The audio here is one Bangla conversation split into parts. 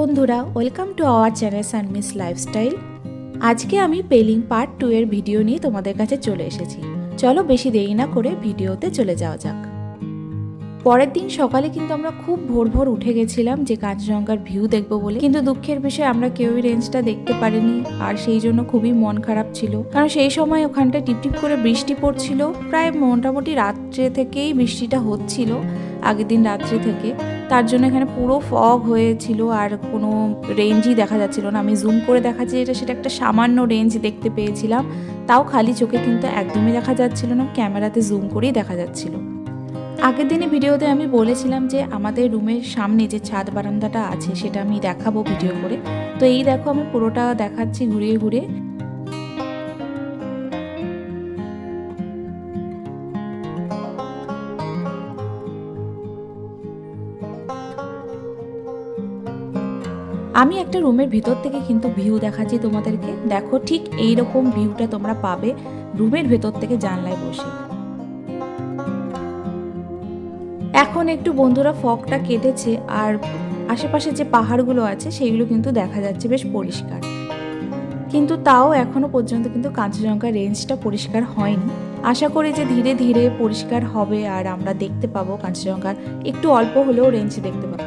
বন্ধুরা, ওয়েলকাম টু আওয়ার চ্যানেল সানমিস লাইফস্টাইল। আজকে আমি পেলিং পার্ট 2 এর ভিডিও নিয়ে তোমাদের কাছে চলে এসেছি। চলো বেশি দেরি না করে ভিডিওতে চলে যাওয়া যাক। পরের দিন সকালে কিন্তু আমরা খুব ভোর ভোর উঠে গেছিলাম যে কাঞ্চনজঙ্ঘার ভিউ দেখবো বলে, কিন্তু দুঃখের বিষয়ে আমরা কেউই রেঞ্জটা দেখতে পারিনি, আর সেই জন্য খুবই মন খারাপ ছিল। কারণ সেই সময় ওখানটায় টিপটিপ করে বৃষ্টি পড়ছিল, প্রায় মোটামুটি রাত্রে থেকেই বৃষ্টিটা হচ্ছিল, আগের দিন রাত্রে থেকে। তার জন্য এখানে পুরো ফগ হয়েছিল আর কোনো রেঞ্জই দেখা যাচ্ছিল না। আমি জুম করে দেখাচ্ছি সেটা একটা সামান্য রেঞ্জ দেখতে পেয়েছিলাম, তাও খালি চোখে কিন্তু একদমই দেখা যাচ্ছিল না, ক্যামেরাতে জুম করেই দেখা যাচ্ছিল। আগের দিনে ভিডিওতে আমি বলেছিলাম যে আমাদের রুমের সামনে যে ছাদ বারান্দাটা আছে সেটা আমি দেখাবো ভিডিও করে। তো এই দেখো আমি পুরোটা দেখাচ্ছি ঘুরিয়ে ঘুরিয়ে। আমি একটা রুমের ভিতর থেকে কিন্তু ভিউ দেখাচ্ছি তোমাদেরকে। দেখো ঠিক এইরকম ভিউটা তোমরা পাবে রুমের ভেতর থেকে জানলায় বসে। এখন একটু বন্ধুরা ফগটা কেটেছে আর আশেপাশে যে পাহাড়গুলো আছে সেইগুলো কিন্তু দেখা যাচ্ছে বেশ পরিষ্কার, কিন্তু তাও এখনো পর্যন্ত কিন্তু কাঞ্চনজঙ্ঘা রেঞ্জটা পরিষ্কার হয়নি। আশা করি যে ধীরে ধীরে পরিষ্কার হবে আর আমরা দেখতে পাবো কাঞ্চনজঙ্ঘার একটু অল্প হলেও রেঞ্জ দেখতে পাবো।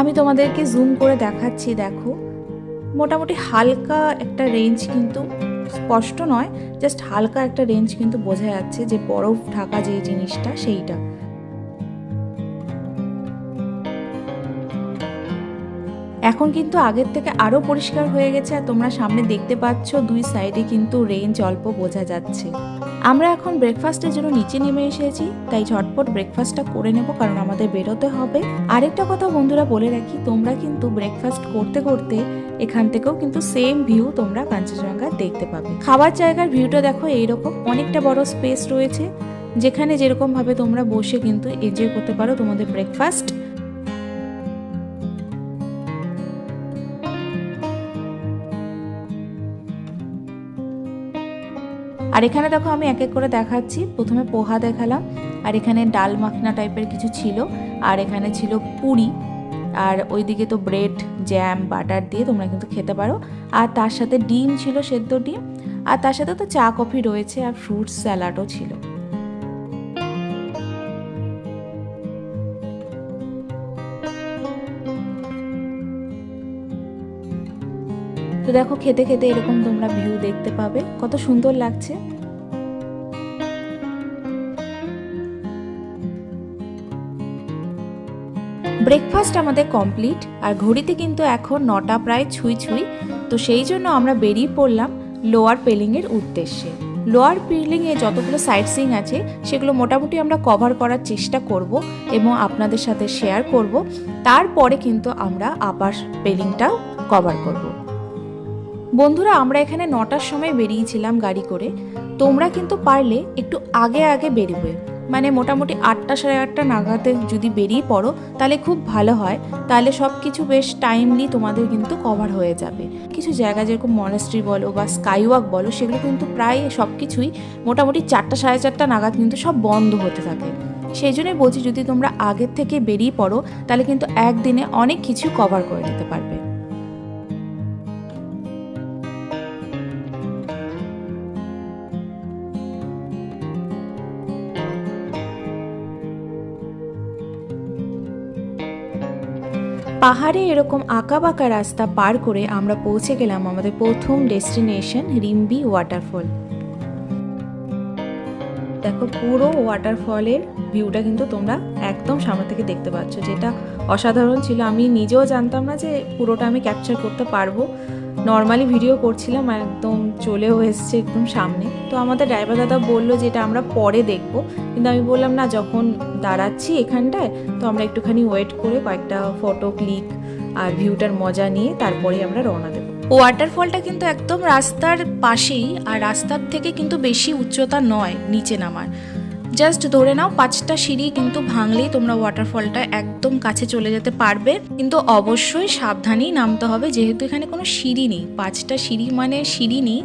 আমি তোমাদেরকে জুম করে দেখাচ্ছি, দেখো মোটামুটি হালকা একটা রেঞ্জ, কিন্তু স্পষ্ট নয়, জাস্ট হালকা একটা রেঞ্জ কিন্তু বোঝা যাচ্ছে যে বরফ ঢাকা যে জিনিসটা সেইটা। এখন কিন্তু আগের থেকে আরো পরিষ্কার হয়ে গেছে আর তোমরা সামনে দেখতে পাচ্ছ দুই সাইডে কিন্তু রেঞ্জ অল্প বোঝা যাচ্ছে। আমরা এখন ব্রেকফাস্টের জন্য নিচে নেমে এসেছি, তাই ঝটপট ব্রেকফাস্টটা করে নেব কারণ আমাদের বেরোতে হবে। আরেকটা কথা বন্ধুরা বলে রাখি, তোমরা কিন্তু ব্রেকফাস্ট করতে করতে এখান থেকেও কিন্তু সেম ভিউ তোমরা কাঞ্চনজঙ্ঘা দেখতে পাবে। খাবার জায়গার ভিউটা দেখো এইরকম, অনেকটা বড় স্পেস রয়েছে যেখানে যেরকম ভাবে তোমরা বসে কিন্তু এনজয় করতে পারো তোমাদের ব্রেকফাস্ট। আর এখানে দেখো আমি এক এক করে দেখাচ্ছি। প্রথমে পোহা দেখালাম, আর এখানে ডাল মাখনা টাইপের কিছু ছিল, আর এখানে ছিল পুরি, আর ওইদিকে তো ব্রেড জ্যাম বাটার দিয়ে তোমরা কিন্তু খেতে পারো। আর তার সাথে ডিম ছিল, সেদ্ধ ডিম, আর তার সাথে তো চা কফি রয়েছে, আর ফ্রুট স্যালাডও ছিল। তো দেখো খেতে খেতে এরকম তোমরা ভিউ দেখতে পাবে, কত সুন্দর লাগছে। ব্রেকফাস্ট আমাদের কমপ্লিট আর ঘড়িতে কিন্তু এখন 9টা প্রায় ছুঁই ছুঁই। তো সেই জন্য আমরা বেরিয়ে পড়লাম লোয়ার পেলিংয়ের উদ্দেশ্যে। লোয়ার পেলিংয়ে যতগুলো সাইট সিইং আছে সেগুলো মোটামুটি আমরা কভার করার চেষ্টা করব এবং আপনাদের সাথে শেয়ার করব। তারপরে কিন্তু আমরা আপার পেলিংটাও কভার করব। বন্ধুরা আমরা এখানে 9টার সময় বেরিয়েছিলাম গাড়ি করে, তোমরা কিন্তু পারলে একটু আগে আগে বেরোবে, মানে মোটামুটি 8টা সাড়ে 8টা নাগাদে যদি বেরিয়ে পড়ো তাহলে খুব ভালো হয়, তাহলে সব কিছু বেশ টাইমলি তোমাদের কিন্তু কভার হয়ে যাবে। কিছু জায়গা যেরকম মনেস্ট্রি বলো বা স্কাইওয়াক বলো সেগুলো কিন্তু প্রায় সব কিছুই মোটামুটি 4টা সাড়ে 4টা নাগাদ কিন্তু সব বন্ধ হতে থাকে। সেই জন্যই বলছি যদি তোমরা আগের থেকে বেরিয়ে পড়ো তাহলে কিন্তু একদিনে অনেক কিছু কভার করে নিতে পারবে। পাহাড়ে এরকম আঁকা বাঁকা রাস্তা পার করে আমরা পৌঁছে গেলাম আমাদের প্রথম ডেস্টিনেশন রিম্বি ওয়াটারফল। দেখো পুরো ওয়াটারফলের ভিউটা কিন্তু তোমরা একদম সামনে থেকে দেখতে পাচ্ছ, যেটা অসাধারণ ছিল। আমি নিজেও জানতাম না যে পুরোটা আমি ক্যাপচার করতে পারবো। নর্মালি ভিডিও করছিলাম, একদম চলেও এসছে একদম সামনে। তো আমাদের ড্রাইভার দাদা বললো যে এটা আমরা পরে দেখবো, কিন্তু আমি বললাম না, যখন দাঁড়াচ্ছি এখানটায় তো আমরা একটুখানি ওয়েট করে কয়েকটা ফটো ক্লিক আর ভিউটার মজা নিয়ে তারপরে আমরা রওনা দেবো। ওয়াটারফলটা কিন্তু একদম রাস্তার পাশেই, আর রাস্তার থেকে কিন্তু বেশি উচ্চতা নয় নিচে নামার। জাস্ট ধরে নাও 5টা সিঁড়ি কিন্তু ভাঙলেই তোমরা ওয়াটারফলটা একদম কাছে চলে যেতে পারবে, কিন্তু অবশ্যই সাবধানেই নামতে হবে যেহেতু এখানে কোনো সিঁড়ি নেই। 5টা সিঁড়ি মানে সিঁড়ি নেই,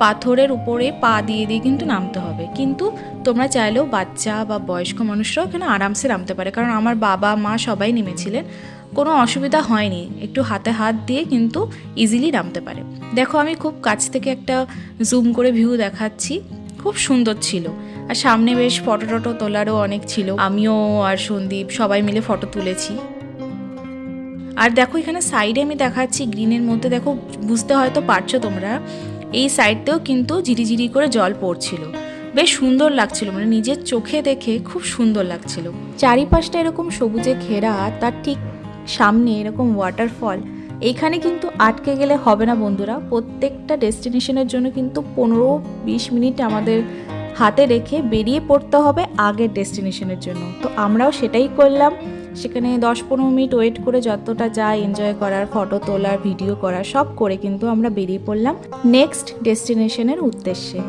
পাথরের উপরে পা দিয়ে দিয়ে কিন্তু নামতে হবে, কিন্তু তোমরা চাইলেও বাচ্চা বা বয়স্ক মানুষরাও এখানে আরামসে নামতে পারে, কারণ আমার বাবা মা সবাই নেমেছিলেন, কোনো অসুবিধা হয়নি, একটু হাতে হাত দিয়ে কিন্তু ইজিলি নামতে পারে। দেখো আমি খুব কাছ থেকে একটা জুম করে ভিউ দেখাচ্ছি, খুব সুন্দর ছিল। আর সামনে বেশ ফটো টটো তোলারও অনেক ছিল, আমিও আর সন্দীপ সবাই মিলে ফটো তুলেছি। আর দেখো এখানে সাইডে আমি দেখাচ্ছি গ্রিনের মধ্যে, দেখো বুঝতে হয়তো পারছো তোমরা, এই সাইডতেও কিন্তু ঝিরিঝিরি করে জল পড়ছিল, বেশ সুন্দর লাগছিল, মানে নিজের চোখে দেখে খুব সুন্দর লাগছিল। চারিপাশটা এরকম সবুজে ঘেরা, তার ঠিক সামনে এরকম ওয়াটারফল। এইখানে কিন্তু আটকে গেলে হবে না বন্ধুরা, প্রত্যেকটা ডেস্টিনেশনের জন্য কিন্তু 15-20 মিনিট আমাদের হাতে রেখে বেরিয়ে পড়তে হবে আগের ডেস্টিনেশনের জন্য। তো আমরাও সেটাই করলাম, সেখানে 10-15 মিনিট ওয়েট করে যতটা যায় এনজয় করার, ফটো তোলার, ভিডিও করার সব করে কিন্তু আমরা বেরিয়ে পড়লাম নেক্সট ডেস্টিনেশনের উদ্দেশ্যে।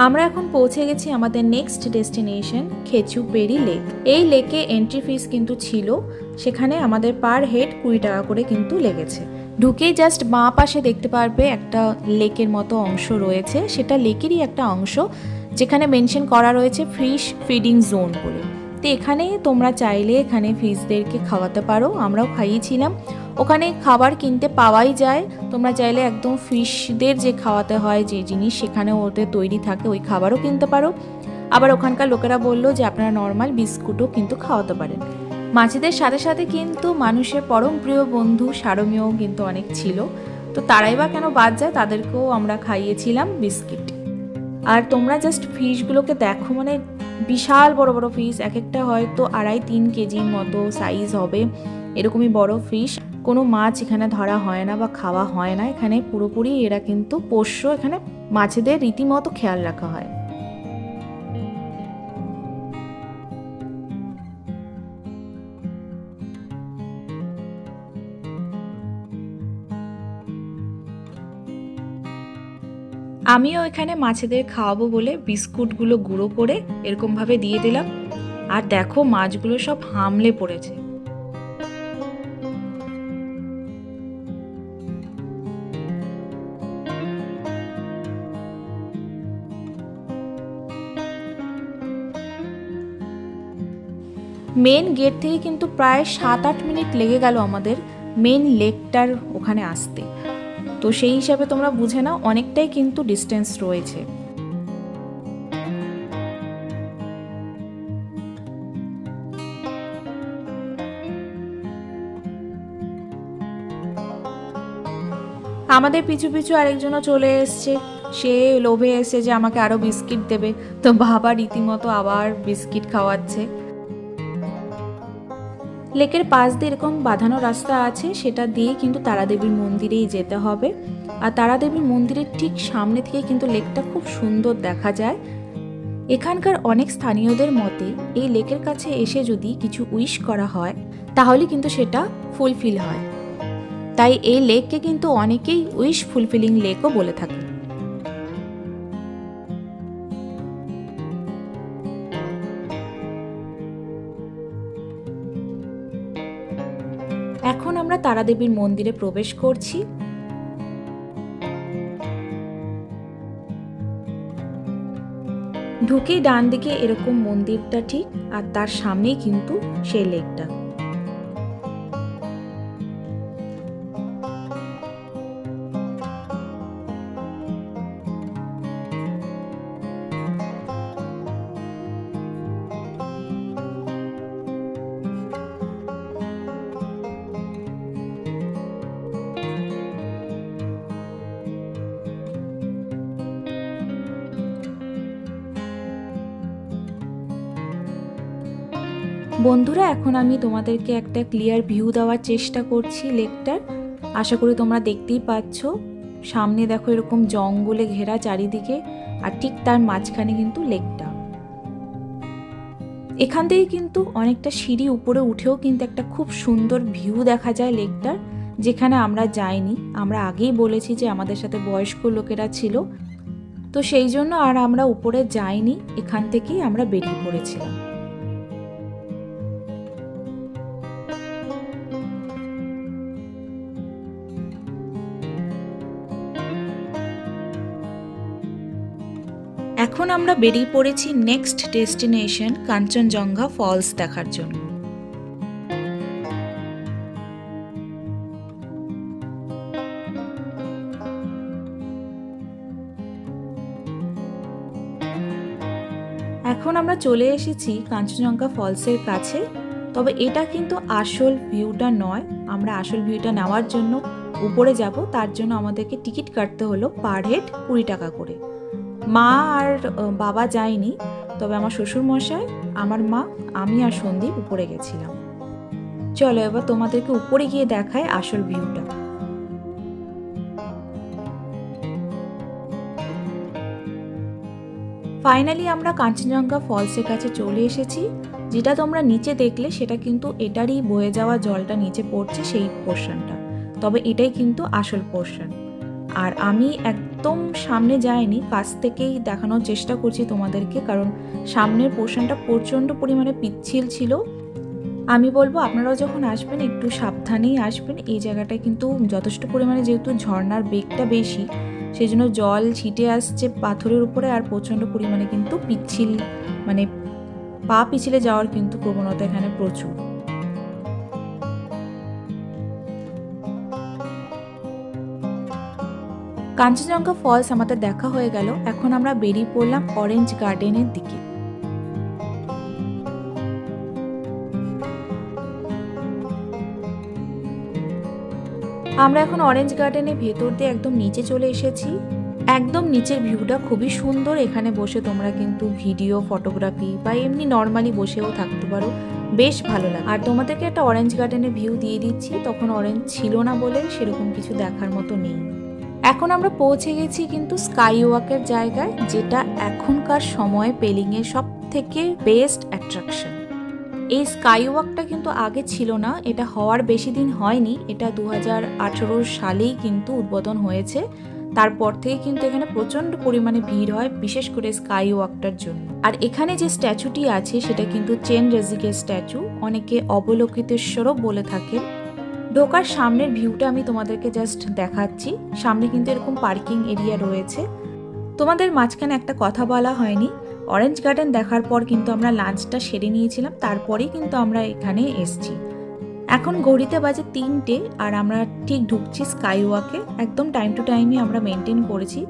আমরা এখন পৌঁছে গেছি আমাদের নেক্সট ডেস্টিনেশন খেচুপেরি লেক। এই লেকে এন্ট্রি ফিস কিন্তু ছিল, সেখানে আমাদের পার হেড 20 টাকা করে কিন্তু লেগেছে। ঢুকেই জাস্ট বাঁ পাশে দেখতে পারবে একটা লেকের মতো অংশ রয়েছে, সেটা লেকেরই একটা অংশ, যেখানে মেনশন করা রয়েছে ফিশ ফিডিং জোন বলে। তো এখানে তোমরা চাইলে এখানে ফিশদেরকে খাওয়াতে পারো, আমরাও খাইয়েছিলাম। ওখানে খাবার কিনতে পাওয়াই যায়, তোমরা চাইলে একদম ফিশদের যে খাওয়াতে হয় যে জিনিস সেখানে ওদের তৈরি থাকে ওই খাবারও কিনতে পারো। আবার ওখানকার লোকেরা বললো যে আপনারা নর্মাল বিস্কুটও কিন্তু খাওয়াতে পারেন। মাছেদের সাথে সাথে কিন্তু মানুষের পরম প্রিয় বন্ধু সারমেয় কিন্তু অনেক ছিল, তো তারাই বা কেন বাদ যায়, তাদেরকেও আমরা খাইয়েছিলাম বিস্কিট। আর তোমরা জাস্ট ফিশগুলোকে দেখো, মানে বিশাল বড় বড় ফিশ, এক একটা হয়তো 2.5-3 কেজির মতো সাইজ হবে, এরকমই বড় ফিশ। কোনো মাছ এখানে ধরা হয় না বা খাওয়া হয় না, এখানে পুরোপুরি এরা কিন্তু পোষ্য, এখানে মাছেদের রীতিমতো খেয়াল রাখা হয়। আমিও এখানে মাছেদের খাওয়াবো বলে বিস্কুটগুলো গুঁড়ো করে এরকমভাবে দিয়ে দিলাম, আর দেখো মাছগুলো সব হামলে পড়েছে। মেন গেট থেকে কিন্তু প্রায় 7-8 মিনিট লেগে গেল আমাদের মেন লেকটার ওখানে আসতে, তো সেই হিসাবে তোমরা বুঝে নাও অনেকটাই কিন্তু ডিস্টেন্স রয়েছে। আমাদের পিছু পিছু আরেকজনও চলে এসছে, সে লোভে এসে যে আমাকে আরো বিস্কিট দেবে, তো বাবা রীতিমতো আবার বিস্কিট খাওয়াচ্ছে। লেকের পাশ দিয়ে এরকম বাঁধানো রাস্তা আছে, সেটা দিয়ে কিন্তু তারাদেবীর মন্দিরেই যেতে হবে। আর তারাদেবীর মন্দিরের ঠিক সামনে থেকে কিন্তু লেকটা খুব সুন্দর দেখা যায়। এখানকার অনেক স্থানীয়দের মতে এই লেকের কাছে এসে যদি কিছু উইশ করা হয় তাহলে কিন্তু সেটা ফুলফিল হয়, তাই এই লেককে কিন্তু অনেকেই উইশ ফুলফিলিং লেকও বলে থাকে। এখন আমরা তারাদেবীর মন্দিরে প্রবেশ করছি। ঢুকেই ডান দিকে এরকম মন্দিরটা ঠিক, আর তার সামনেই কিন্তু সেই লেকটা। বন্ধুরা এখন আমি তোমাদেরকে একটা ক্লিয়ার ভিউ দেওয়ার চেষ্টা করছি লেকটার, আশা করি তোমরা দেখতেই পাচ্ছ। সামনে দেখো এরকম জঙ্গলে ঘেরা চারিদিকে, আর ঠিক তার মাঝখানে কিন্তু লেকটা। এখান থেকে কিন্তু অনেকটা সিঁড়ি উপরে উঠেও কিন্তু একটা খুব সুন্দর ভিউ দেখা যায় লেকটার, যেখানে আমরা যাইনি। আমরা আগেই বলেছি যে আমাদের সাথে বয়স্ক লোকেরা ছিল, তো সেই জন্য আর আমরা উপরে যাইনি, এখান থেকেই আমরা বেরিয়ে পড়েছিলাম। এখন আমরা বেরিয়ে পড়েছি নেক্সট ডেস্টিনেশন কাঞ্চনজঙ্ঘা ফলস দেখার জন্য। এখন আমরা চলে এসেছি কাঞ্চনজঙ্ঘা ফলসের কাছে, তবে এটা কিন্তু আসল ভিউটা নয়। আমরা আসল ভিউটা নেওয়ার জন্য উপরে যাব, তার জন্য আমাদেরকে টিকিট কাটতে হলো পার হেড 20 টাকা করে। মা আর বাবা যায়নি, তবে আমার শ্বশুরমশাই, আমার মা, আমি আর সন্দীপ উপরে গেছিলাম। চলো এবার তোমাদেরকে উপরে গিয়ে দেখায় আসল ভিউটা। ফাইনালি আমরা কাঞ্চনজঙ্ঘা ফলসের কাছে চলে এসেছি। যেটা তোমরা নিচে দেখলে সেটা কিন্তু এটারই বয়ে যাওয়া জলটা নিচে পড়ছে সেই পোর্শনটা, তবে এটাই কিন্তু আসল পোর্শন। আর আমি একদম সামনে যাইনি, কাছ থেকেই দেখানোর চেষ্টা করছি তোমাদেরকে, কারণ সামনের পোর্শনটা প্রচণ্ড পরিমাণে পিচ্ছিল ছিল। আমি বলবো আপনারাও যখন আসবেন একটু সাবধানেই আসবেন। এই জায়গাটায় কিন্তু যথেষ্ট পরিমাণে যেহেতু ঝর্ণার বেগটা বেশি, সেই জন্য জল ছিটে আসছে পাথরের উপরে, আর প্রচণ্ড পরিমাণে কিন্তু পিচ্ছিল, মানে পা পিছলে যাওয়ার কিন্তু প্রবণতা এখানে প্রচুর। কাঞ্চনজঙ্ঘা ফলস আমাদের দেখা হয়ে গেল। এখন আমরা বেরিয়ে পড়লাম অরেঞ্জ গার্ডেনের দিকে। আমরা এখন অরেঞ্জ গার্ডেনের ভেতর দিয়ে একদম নিচে চলে এসেছি। একদম নিচের ভিউটা খুবই সুন্দর। এখানে বসে তোমরা কিন্তু ভিডিও, ফটোগ্রাফি বা এমনি নর্মালি বসেও থাকতে পারো, বেশ ভালো লাগে। আর তোমাদেরকে একটা অরেঞ্জ গার্ডেনের ভিউ দিয়ে দিচ্ছি, তখন অরেঞ্জ ছিল না বলে সেরকম কিছু দেখার মতো নেই। এখন আমরা পৌঁছে গেছি কিন্তু স্কাই ওয়াকের জায়গায়, যেটা এখনকার সময়ে পেলিংয়ের সব থেকে বেস্ট অ্যাট্রাকশন। এই স্কাই ওয়াকটা কিন্তু আগে ছিল না, এটা হওয়ার বেশি দিন হয়নি, এটা 2018 সালেই কিন্তু উদ্বোধন হয়েছে। তারপর থেকে কিন্তু এখানে প্রচণ্ড পরিমাণে ভিড় হয়, বিশেষ করে স্কাই ওয়াকটার জন্য। আর এখানে যে স্ট্যাচুটি আছে সেটা কিন্তু চেন রেজিকের স্ট্যাচু, অনেকে অবলোকিতেশ্বরও বলে থাকেন। ঢোকার সামনের ভিউটা আমি তোমাদেরকে জাস্ট দেখাচ্ছি। সামনে কিন্তু এরকম পার্কিং এরিয়া রয়েছে। তোমাদের মাঝখানে একটা কথা বলা হয়নি, অরেঞ্জ গার্ডেন দেখার পর কিন্তু আমরা লাঞ্চটা সেরে নিয়েছিলাম, তারপরেই কিন্তু আমরা এখানে এসছি। এখন ঘড়িতে বাজে 3টে, আর আমরা ঠিক ঢুকছি স্কাই ওয়াকে। একদম টাইম টু টাইমই আমরা মেনটেন করেছি।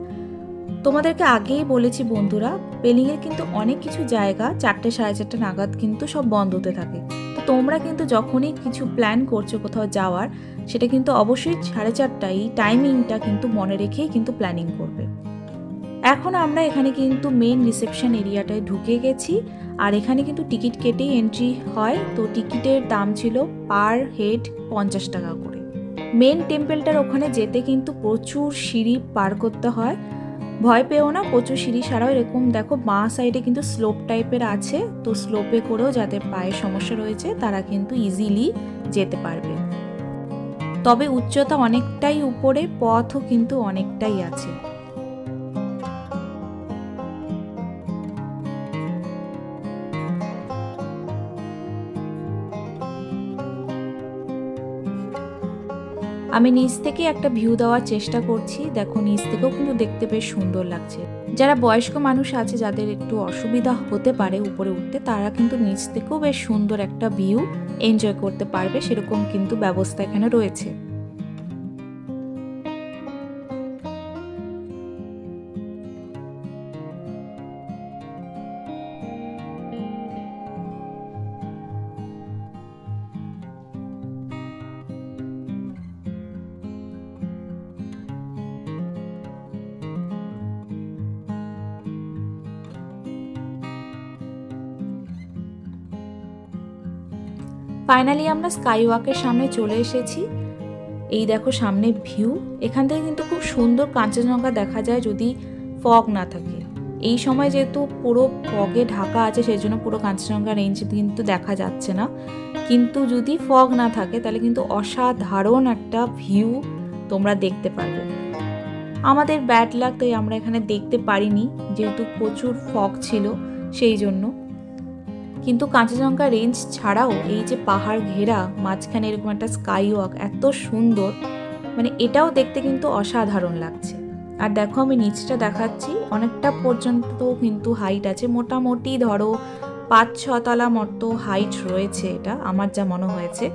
তোমাদেরকে আগেই বলেছি বন্ধুরা, পেলিংয়ের কিন্তু অনেক কিছু জায়গা 4টে 4:30 নাগাদ কিন্তু সব বন্ধ হতে থাকে। তো তোমরা কিন্তু যখনই কিছু প্ল্যান করছো কোথাও যাওয়ার, সেটা কিন্তু অবশ্যই 4:30 এই টাইমিংটা কিন্তু মনে রেখেই কিন্তু প্ল্যানিং করবে। এখন আমরা এখানে কিন্তু মেন রিসেপশন এরিয়াটায় ঢুকে গেছি, আর এখানে কিন্তু টিকিট কেটেই এন্ট্রি হয়। তো টিকিটের দাম ছিল পার হেড 50 টাকা করে। মেন টেম্পলটার ওখানে যেতে কিন্তু প্রচুর সিঁড়ি পার করতে হয়, ভয় পেও না, প্রচুর সিঁড়ি ছাড়াও এরকম দেখো বাঁ সাইডে কিন্তু স্লোপ টাইপের আছে, তো স্লোপে করেও যাদের পায়ের সমস্যা রয়েছে তারা কিন্তু ইজিলি যেতে পারবে। তবে উচ্চতা অনেকটাই উপরে, পথও কিন্তু অনেকটাই আছে। আমি নিচ থেকে একটা ভিউ দেওয়ার চেষ্টা করছি, দেখো নিচ থেকেও কিন্তু দেখতে বেশ সুন্দর লাগছে। যারা বয়স্ক মানুষ আছে, যাদের একটু অসুবিধা হতে পারে উপরে উঠতে, তারা কিন্তু নিচ থেকেও বেশ সুন্দর একটা ভিউ এনজয় করতে পারবে, সেরকম কিন্তু ব্যবস্থা এখানে রয়েছে। ফাইনালি আমরা স্কাই ওয়াকের সামনে চলে এসেছি। এই দেখো সামনে ভিউ, এখান থেকে কিন্তু খুব সুন্দর কাঞ্চনজঙ্ঘা দেখা যায় যদি ফগ না থাকে। এই সময় যেহেতু পুরো ফগে ঢাকা আছে সেই জন্য পুরো কাঞ্চনজঙ্ঘা রেঞ্জ কিন্তু দেখা যাচ্ছে না, কিন্তু যদি ফগ না থাকে তাহলে কিন্তু অসাধারণ একটা ভিউ তোমরা দেখতে পারবে। আমাদের ব্যাড লাক, তাই আমরা এখানে দেখতে পারিনি যেহেতু প্রচুর ফগ ছিল সেই জন্য। কিন্তু কাঞ্চনজঙ্ঘা রেঞ্জ ছাড়াও এই যে পাহাড় ঘেরা মাঝখানে এরকম একটা স্কাই ওয়াক এত সুন্দর, মানে এটাও দেখতে কিন্তু অসাধারণ লাগছে। আর দেখো আমি নিচটা দেখাচ্ছি, অনেকটা পর্যন্ত কিন্তু হাইট আছে, মোটামুটি ধরো 5-6 তলা মতো হাইট রয়েছে, এটা আমার যা মনে হয়েছে,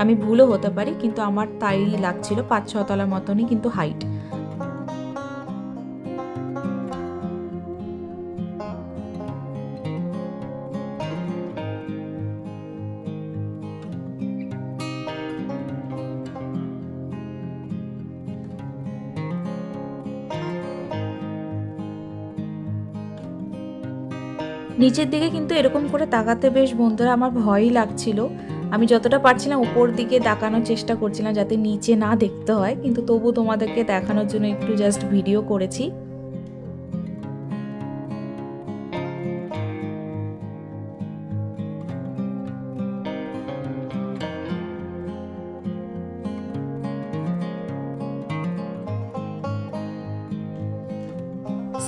আমি ভুলও হতে পারি কিন্তু আমার তাই লাগছিল, 5-6 তলা মতনই কিন্তু হাইট। নিচের দিকে কিন্তু এরকম করে তাকাতে বেশ বন্ধুরা আমার ভয়ই লাগছিল, আমি যতটা পারছিলাম উপর দিকে তাকানোর চেষ্টা করছিলাম যাতে নিচে না দেখতে হয়, কিন্তু তবু তোমাদেরকে দেখানোর জন্য একটু জাস্ট ভিডিও করেছি।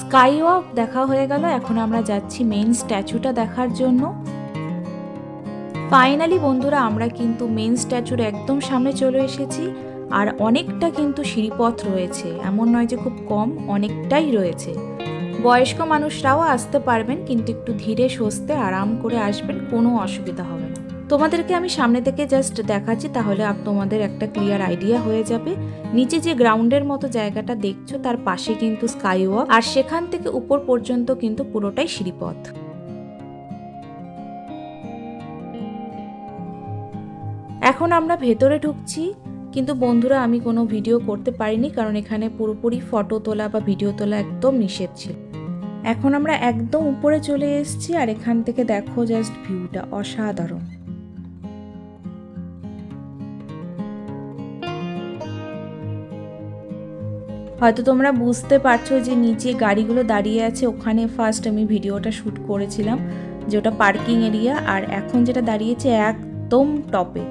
স্কাই ওয়াক দেখা হয়ে গেল, এখন আমরা যাচ্ছি মেইন স্ট্যাচুটা দেখার জন্য। ফাইনালি বন্ধুরা আমরা কিন্তু মেইন স্ট্যাচুর একদম সামনে চলে এসেছি, আর অনেকটা কিন্তু সিঁড়িপথ রয়েছে, এমন নয় যে খুব কম, অনেকটাই রয়েছে। বয়স্ক মানুষরাও আসতে পারবেন, কিন্তু একটু ধীরে সুস্থে আরাম করে আসবেন, কোনো অসুবিধা হবে না। তোমাদেরকে আমি সামনে থেকে জাস্ট দেখাচ্ছি, তাহলে তোমাদের একটা ক্লিয়ার আইডিয়া হয়ে যাবে। নিচে যে গ্রাউন্ডের মতো জায়গাটা দেখছো তার পাশে কিন্তু স্কাই ওয়াক, আর সেখান থেকে উপর পর্যন্ত কিন্তু পুরোটাই সিঁড়িপথ। এখন আমরা ভেতরে ঢুকছি, কিন্তু বন্ধুরা আমি কোনো ভিডিও করতে পারিনি কারণ এখানে পুরোপুরি ফটো তোলা বা ভিডিও তোলা একদম নিষেধ ছিল। এখন আমরা একদম উপরে চলে এসেছি, আর এখান থেকে দেখো জাস্ট ভিউটা অসাধারণ। হয়তো তোমরা বুঝতে পারছো যে নিচে গাড়িগুলো দাঁড়িয়ে আছে, ওখানে ফার্স্ট আমি ভিডিওটা শ্যুট করেছিলাম, যে ওটা পার্কিং এরিয়া, আর এখন যেটা দাঁড়িয়েছে একদম টপে।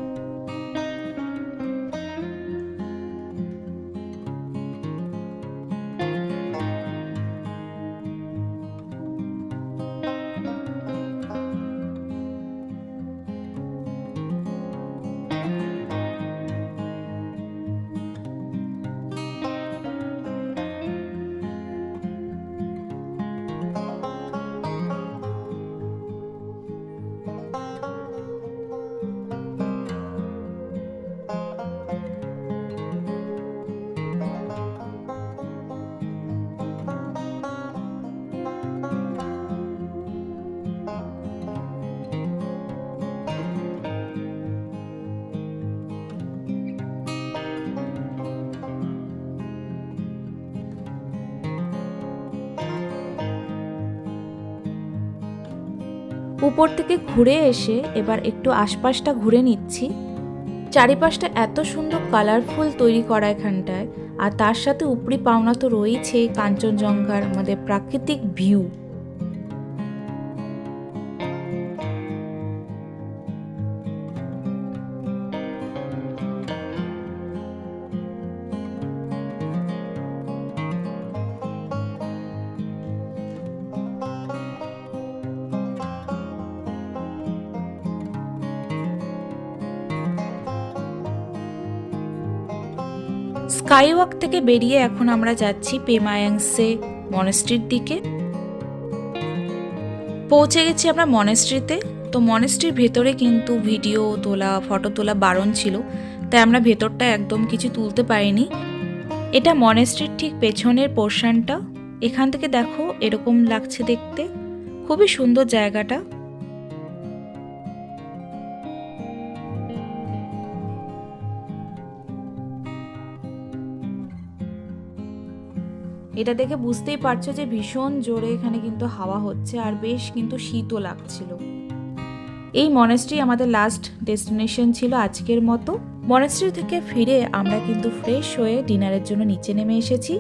উপর থেকে ঘুরে এসে এবার একটু আশপাশটা ঘুরে নিচ্ছি। চারিপাশটা এত সুন্দর কালারফুল তৈরি করা এখানটায়, আর তার সাথে উপরি পাওনা তো রয়েছে কাঞ্চনজঙ্ঘার আমাদের প্রাকৃতিক ভিউ। স্কাই ওয়াক থেকে বেরিয়ে এখন আমরা যাচ্ছি পেমায়াংসে মনেস্ট্রির দিকে। পৌঁছে গেছি আমরা মনেস্ট্রিতে। তো মনেস্ট্রির ভেতরে কিন্তু ভিডিও তোলা, ফটো তোলা বারণ ছিল, তাই আমরা ভেতরটা একদম কিছু তুলতে পারিনি। এটা মনেস্ট্রির ঠিক পেছনের পোর্শনটা, এখান থেকে দেখো এরকম লাগছে দেখতে, খুবই সুন্দর জায়গাটা। এটা দেখে বুঝতেই পারছো যে ভীষণ জোরে এখানে কিন্তু হাওয়া হচ্ছে, আর বেশ কিন্তু শীতও লাগছিল। এই মনেস্ট্রি আমাদের লাস্ট ডেস্টিনেশন ছিল আজকের মতো। মনেস্ট্রি থেকে ফিরে আমরা কিন্তু ফ্রেশ হয়ে ডিনারের জন্য নিচে নেমে এসেছি।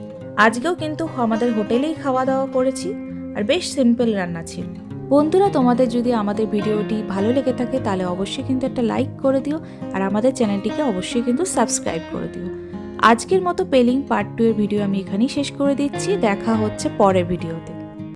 আজকেও কিন্তু আমাদের হোটেলেই খাওয়া দাওয়া করেছি, আর আর বেশ সিম্পল রান্না ছিল। বন্ধুরা, তোমাদের যদি আমাদের ভিডিওটি ভালো লেগে থাকে তাহলে অবশ্যই কিন্তু একটা লাইক করে দিও, আর আমাদের চ্যানেলটিকে অবশ্যই কিন্তু সাবস্ক্রাইব করে দিও। আজকের মতো পেলিং পার্ট 2 এর ভিডিও আমি এখানেই শেষ করে দিচ্ছি। দেখা হচ্ছে পরের ভিডিওতে।